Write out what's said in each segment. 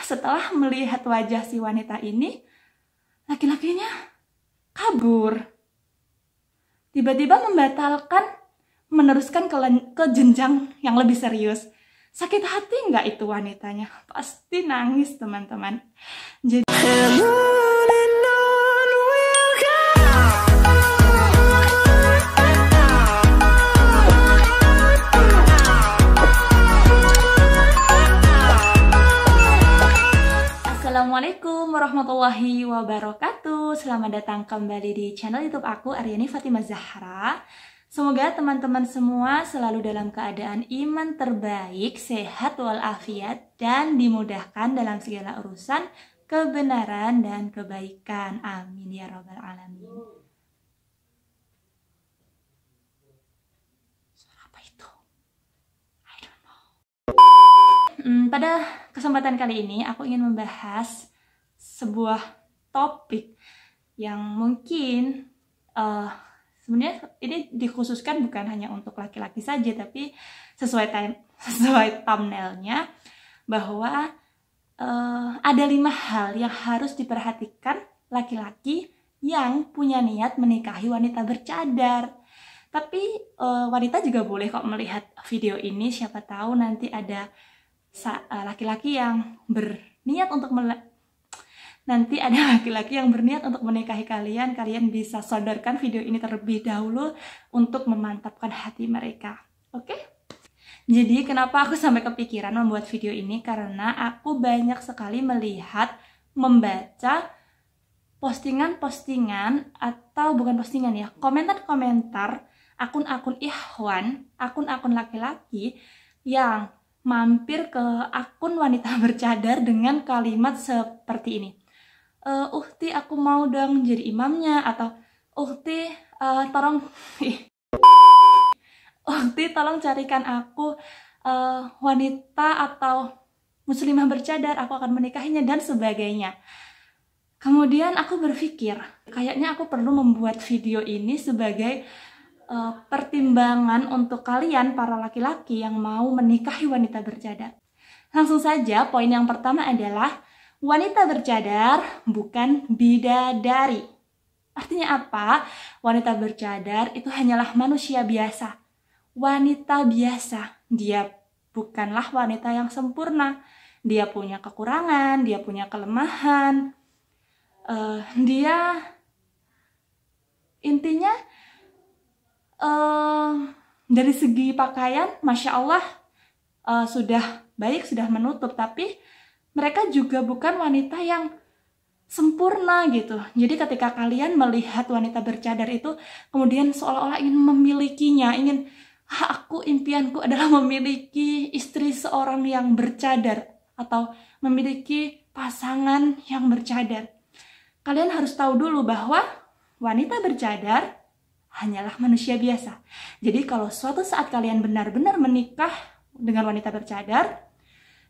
setelah melihat wajah si wanita ini, laki-lakinya kabur. Tiba-tiba membatalkan meneruskan ke jenjang yang lebih serius. Sakit hati nggak itu wanitanya? Pasti nangis, teman-teman. Jadi Assalamualaikum warahmatullahi wabarakatuh. Selamat datang kembali di channel YouTube aku, Aryani Fatimah Zahra. Semoga teman-teman semua selalu dalam keadaan iman terbaik, sehat walafiat, dan dimudahkan dalam segala urusan kebenaran dan kebaikan. Amin ya rabbal alamin. Suara apa itu? I don't know. Pada kesempatan kali ini aku ingin membahas sebuah topik yang mungkin sebenarnya ini dikhususkan bukan hanya untuk laki-laki saja, tapi sesuai thumbnailnya bahwa ada 5 hal yang harus diperhatikan laki-laki yang punya niat menikahi wanita bercadar. Tapi wanita juga boleh kok melihat video ini, siapa tahu nanti ada laki-laki yang berniat untuk menikahi kalian. Kalian bisa sodorkan video ini terlebih dahulu untuk memantapkan hati mereka. Oke? Jadi kenapa aku sampai kepikiran membuat video ini? Karena aku banyak sekali membaca postingan-postingan, atau bukan postingan ya, komentar-komentar akun-akun ikhwan, akun-akun laki-laki yang mampir ke akun wanita bercadar dengan kalimat seperti ini. Uhti, aku mau dong jadi imamnya, atau Uhti, tolong carikan aku wanita atau muslimah bercadar, aku akan menikahinya, dan sebagainya. Kemudian aku berpikir, kayaknya aku perlu membuat video ini sebagai pertimbangan untuk kalian para laki-laki yang mau menikahi wanita bercadar. Langsung saja, poin yang pertama adalah wanita bercadar bukan bidadari. Artinya apa? Wanita bercadar itu hanyalah manusia biasa. Wanita biasa. Dia bukanlah wanita yang sempurna. Dia punya kekurangan, dia punya kelemahan. Intinya dari segi pakaian, Masya Allah, sudah baik, sudah menutup, tapi mereka juga bukan wanita yang sempurna gitu. Jadi ketika kalian melihat wanita bercadar itu, kemudian seolah-olah ingin memilikinya, impianku adalah memiliki istri seorang yang bercadar, atau memiliki pasangan yang bercadar. Kalian harus tahu dulu bahwa wanita bercadar hanyalah manusia biasa. Jadi kalau suatu saat kalian benar-benar menikah dengan wanita bercadar,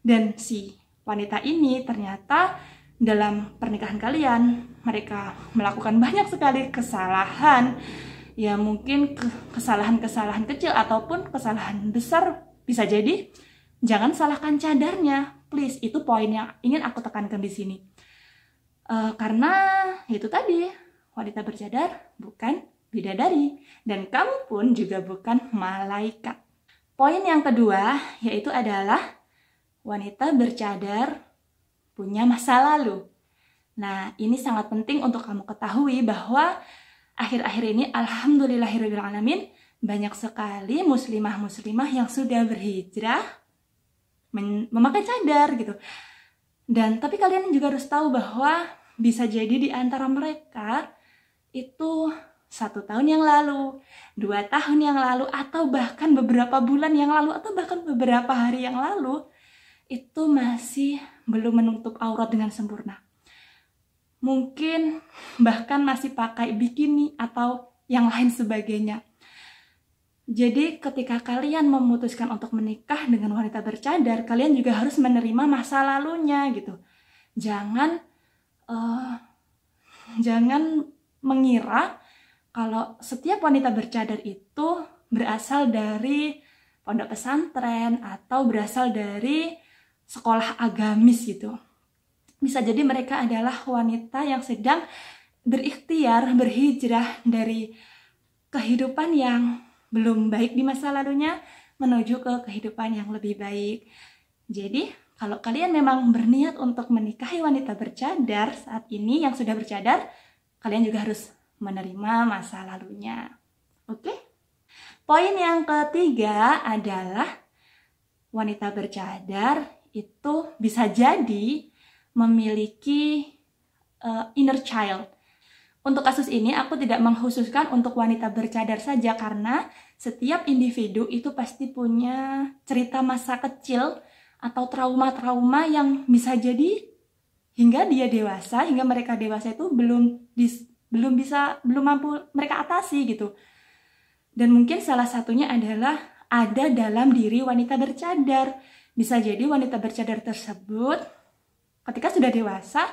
dan si wanita ini ternyata dalam pernikahan kalian mereka melakukan banyak sekali kesalahan, ya mungkin kesalahan-kesalahan kecil ataupun kesalahan besar bisa jadi, jangan salahkan cadarnya, please. Itu poin yang ingin aku tekankan di sini. Karena itu tadi, wanita bercadar bukan bidadari, dan kamu pun juga bukan malaikat. Poin yang kedua yaitu adalah wanita bercadar punya masa lalu. Nah, ini sangat penting untuk kamu ketahui bahwa akhir-akhir ini alhamdulillahirrahmanirrahim banyak sekali muslimah-muslimah yang sudah berhijrah memakai cadar gitu. Dan tapi kalian juga harus tahu bahwa bisa jadi di antara mereka itu 1 tahun yang lalu, 2 tahun yang lalu, atau bahkan beberapa bulan yang lalu, atau bahkan beberapa hari yang lalu, itu masih belum menutup aurat dengan sempurna. Mungkin bahkan masih pakai bikini atau yang lain sebagainya. Jadi ketika kalian memutuskan untuk menikah dengan wanita bercadar, kalian juga harus menerima masa lalunya gitu. Jangan mengira kalau setiap wanita bercadar itu berasal dari pondok pesantren atau berasal dari sekolah agamis gitu. Bisa jadi mereka adalah wanita yang sedang berikhtiar, berhijrah dari kehidupan yang belum baik di masa lalunya menuju ke kehidupan yang lebih baik. Jadi, kalau kalian memang berniat untuk menikahi wanita bercadar saat ini yang sudah bercadar, kalian juga harus menerima masa lalunya. Oke? Poin yang ketiga adalah wanita bercadar itu bisa jadi memiliki inner child. Untuk kasus ini aku tidak mengkhususkan untuk wanita bercadar saja karena setiap individu itu pasti punya cerita masa kecil atau trauma-trauma yang bisa jadi hingga dia dewasa, hingga mereka dewasa itu belum mampu mereka atasi gitu. Dan mungkin salah satunya adalah ada dalam diri wanita bercadar. Bisa jadi wanita bercadar tersebut ketika sudah dewasa,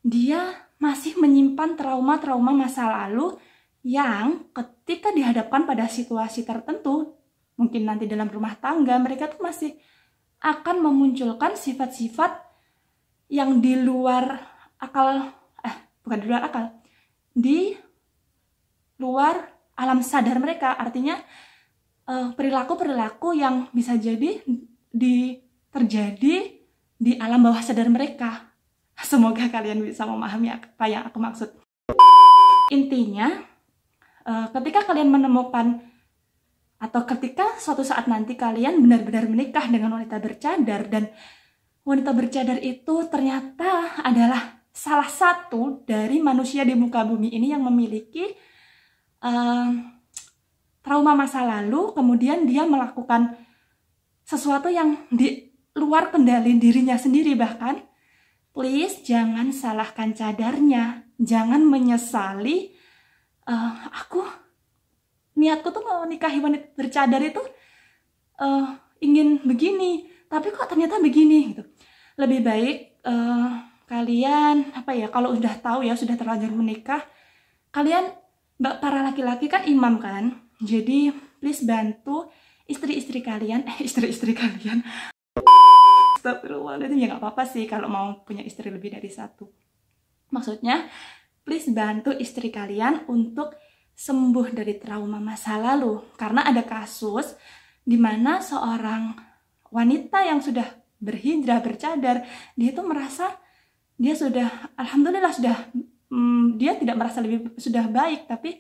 dia masih menyimpan trauma-trauma masa lalu yang ketika dihadapkan pada situasi tertentu, mungkin nanti dalam rumah tangga, mereka tuh masih akan memunculkan sifat-sifat yang di luar akal, bukan di luar akal, di luar alam sadar mereka. Artinya perilaku-perilaku yang bisa jadi terjadi di alam bawah sadar mereka. Semoga kalian bisa memahami apa yang aku maksud. Intinya, ketika kalian menemukan atau ketika suatu saat nanti kalian benar-benar menikah dengan wanita bercadar dan wanita bercadar itu ternyata adalah salah satu dari manusia di muka bumi ini yang memiliki trauma masa lalu, kemudian dia melakukan sesuatu yang di luar kendali dirinya sendiri bahkan, please jangan salahkan cadarnya, jangan menyesali niatku tuh mau nikahi wanita bercadar itu ingin begini, tapi kok ternyata begini gitu. Lebih baik kalian kalau udah tahu ya sudah terlanjur menikah, kalian para laki-laki kan imam kan, jadi please bantu istri-istri kalian Astagfirullahaladzim, ya gak apa-apa sih kalau mau punya istri lebih dari satu. Maksudnya, please bantu istri kalian untuk sembuh dari trauma masa lalu. Karena ada kasus di mana seorang wanita yang sudah berhijrah, bercadar, dia itu merasa dia sudah, alhamdulillah dia tidak merasa sudah baik, tapi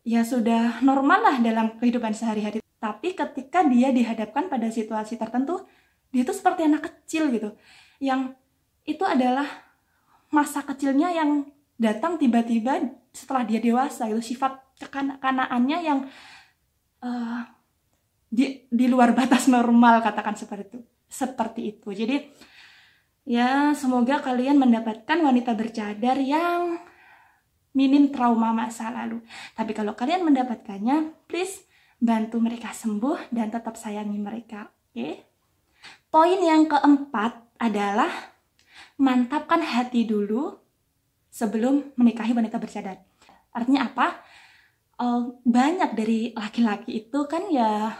ya sudah normal lah dalam kehidupan sehari-hari. Tapi ketika dia dihadapkan pada situasi tertentu, dia itu seperti anak kecil gitu, yang itu adalah masa kecilnya yang datang tiba-tiba setelah dia dewasa, itu sifat kekanak-kanakannya yang di luar batas normal, katakan seperti itu. Jadi ya semoga kalian mendapatkan wanita bercadar yang minim trauma masa lalu. Tapi kalau kalian mendapatkannya, please bantu mereka sembuh dan tetap sayangi mereka, oke? Poin yang keempat adalah mantapkan hati dulu sebelum menikahi wanita bercadar. Artinya apa? Banyak dari laki-laki itu kan ya,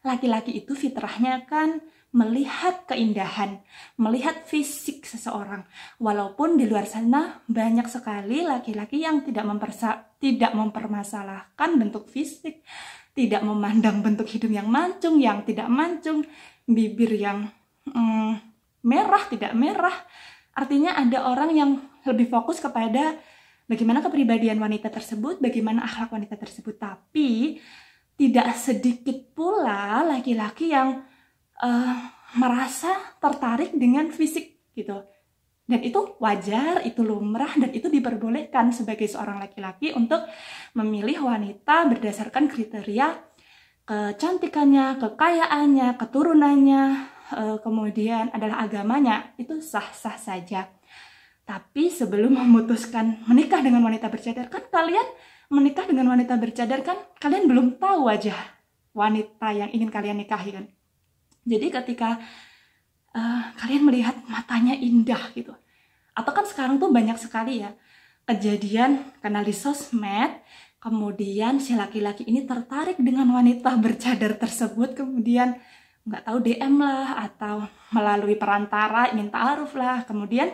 laki-laki itu fitrahnya kan melihat keindahan, melihat fisik seseorang. Walaupun di luar sana banyak sekali laki-laki yang tidak mempermasalahkan bentuk fisik, tidak memandang bentuk hidung yang mancung, yang tidak mancung, bibir yang merah, tidak merah. Artinya ada orang yang lebih fokus kepada bagaimana kepribadian wanita tersebut, bagaimana akhlak wanita tersebut. Tapi tidak sedikit pula laki-laki yang merasa tertarik dengan fisik gitu. Dan itu wajar, itu lumrah, dan itu diperbolehkan sebagai seorang laki-laki untuk memilih wanita berdasarkan kriteria kecantikannya, kekayaannya, keturunannya, kemudian adalah agamanya. Itu sah-sah saja. Tapi sebelum memutuskan menikah dengan wanita bercadar, kan kalian menikah dengan wanita bercadar kan kalian belum tahu wajah wanita yang ingin kalian nikahi kan. Jadi ketika kalian melihat matanya indah gitu, atau kan sekarang tuh banyak sekali ya kejadian kenal di sosmed, kemudian si laki-laki ini tertarik dengan wanita bercadar tersebut, kemudian nggak tahu DM lah atau melalui perantara ingin ta'aruf lah, kemudian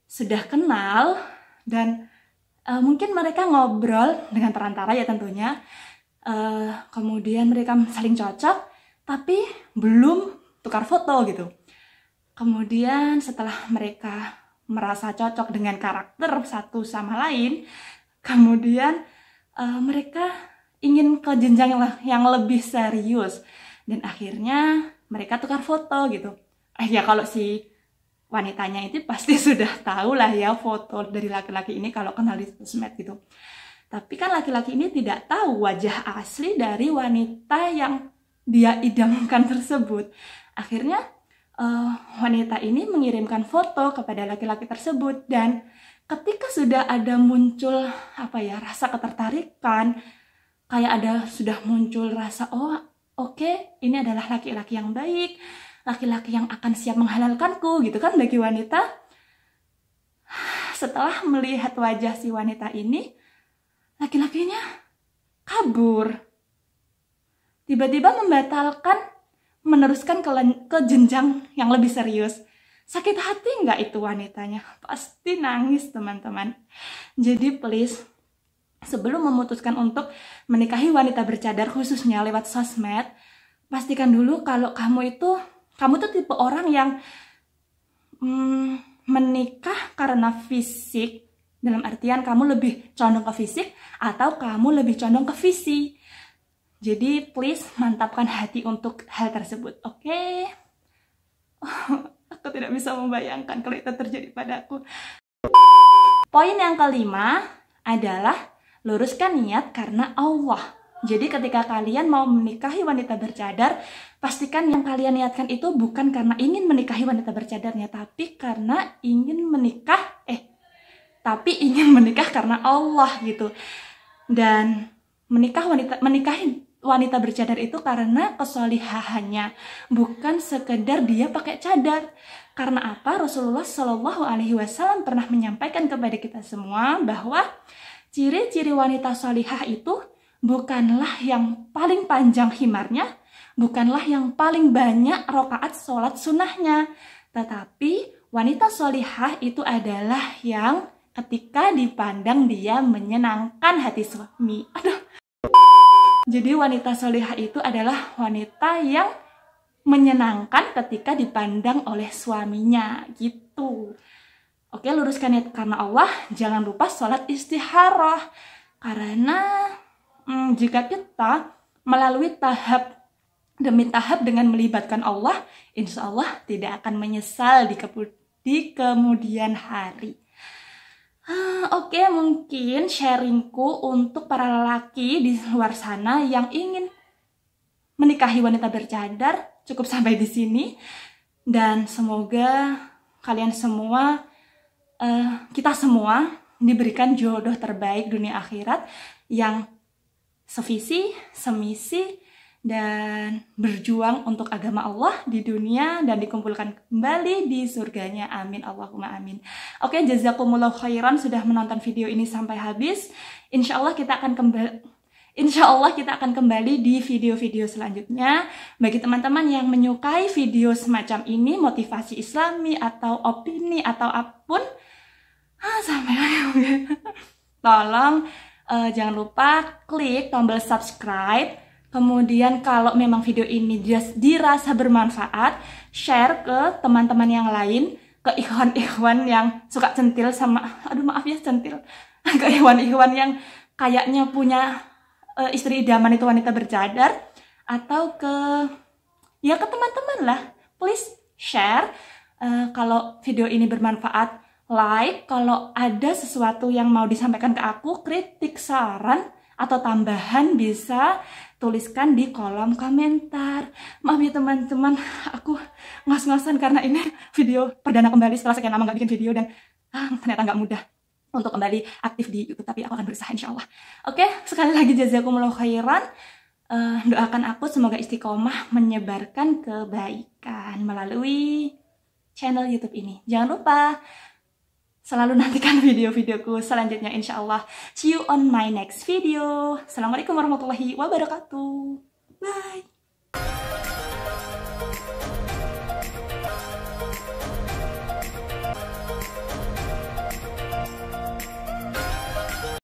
sudah kenal dan mungkin mereka ngobrol dengan perantara ya tentunya, kemudian mereka saling cocok tapi belum tukar foto gitu. Kemudian setelah mereka merasa cocok dengan karakter satu sama lain, kemudian mereka ingin ke jenjang yang lebih serius dan akhirnya mereka tukar foto gitu. Ya kalau si wanitanya itu pasti sudah tahu lah ya foto dari laki-laki ini kalau kenal di sosmed gitu. Tapi kan laki-laki ini tidak tahu wajah asli dari wanita yang dia idamkan tersebut. Akhirnya wanita ini mengirimkan foto kepada laki-laki tersebut, dan ketika sudah ada muncul rasa ketertarikan, kayak sudah muncul rasa oke, ini adalah laki-laki yang baik, laki-laki yang akan siap menghalalkanku gitu kan bagi wanita. Setelah melihat wajah si wanita ini, laki-lakinya kabur, tiba-tiba membatalkan meneruskan ke jenjang yang lebih serius. Sakit hati nggak itu wanitanya? Pasti nangis teman-teman. Jadi please, sebelum memutuskan untuk menikahi wanita bercadar khususnya lewat sosmed, pastikan dulu kalau kamu tuh tipe orang yang menikah karena fisik, dalam artian kamu lebih condong ke fisik atau kamu lebih condong ke visi. Jadi please mantapkan hati untuk hal tersebut, oke? Aku tidak bisa membayangkan kalau itu terjadi padaku. Poin yang kelima adalah luruskan niat karena Allah. Jadi ketika kalian mau menikahi wanita bercadar, pastikan yang kalian niatkan itu bukan karena ingin menikahi wanita bercadarnya, tapi karena ingin menikah karena Allah gitu. Dan menikahi wanita bercadar itu karena kesolihahannya, bukan sekedar dia pakai cadar. Karena apa? Rasulullah Shallallahu Alaihi Wasallam pernah menyampaikan kepada kita semua bahwa ciri-ciri wanita solihah itu bukanlah yang paling panjang khimarnya, bukanlah yang paling banyak rakaat sholat sunnahnya, tetapi wanita solihah itu adalah yang ketika dipandang dia menyenangkan hati suami. Jadi wanita solihah itu adalah wanita yang menyenangkan ketika dipandang oleh suaminya gitu. Oke, luruskan niat karena Allah. Jangan lupa sholat istikharah. Karena jika kita melalui tahap demi tahap dengan melibatkan Allah, insya Allah tidak akan menyesal di kemudian hari. Oke, mungkin sharingku untuk para lelaki di luar sana yang ingin menikahi wanita bercadar cukup sampai di sini, dan semoga kalian semua, kita semua diberikan jodoh terbaik dunia akhirat yang sevisi, semisi, dan berjuang untuk agama Allah di dunia dan dikumpulkan kembali di surganya. Amin Allahumma amin. Oke, jazakumullah khairan sudah menonton video ini sampai habis. Insya Allah kita akan kembali di video-video selanjutnya. Bagi teman-teman yang menyukai video semacam ini, motivasi islami atau opini atau apapun, tolong jangan lupa klik tombol subscribe. Kemudian kalau memang video ini dirasa bermanfaat, share ke teman-teman yang lain, ke ikhwan-ikhwan yang suka centil sama, centil, ke ikhwan-ikhwan yang kayaknya punya istri idaman itu wanita bercadar, atau ke teman-teman lah. Please share. Kalau video ini bermanfaat, like. Kalau ada sesuatu yang mau disampaikan ke aku, kritik, saran, atau tambahan, bisa tuliskan di kolom komentar. Maaf ya teman-teman, aku ngos-ngosan karena ini video perdana kembali setelah sekian lama nggak bikin video, dan ternyata nggak mudah untuk kembali aktif di YouTube, tapi aku akan berusaha insya Allah. Oke, sekali lagi jazakumullah khairan. Doakan aku semoga istiqomah menyebarkan kebaikan melalui channel YouTube ini. Jangan lupa selalu nantikan video-videoku selanjutnya insya Allah. See you on my next video. Assalamualaikum warahmatullahi wabarakatuh. Bye.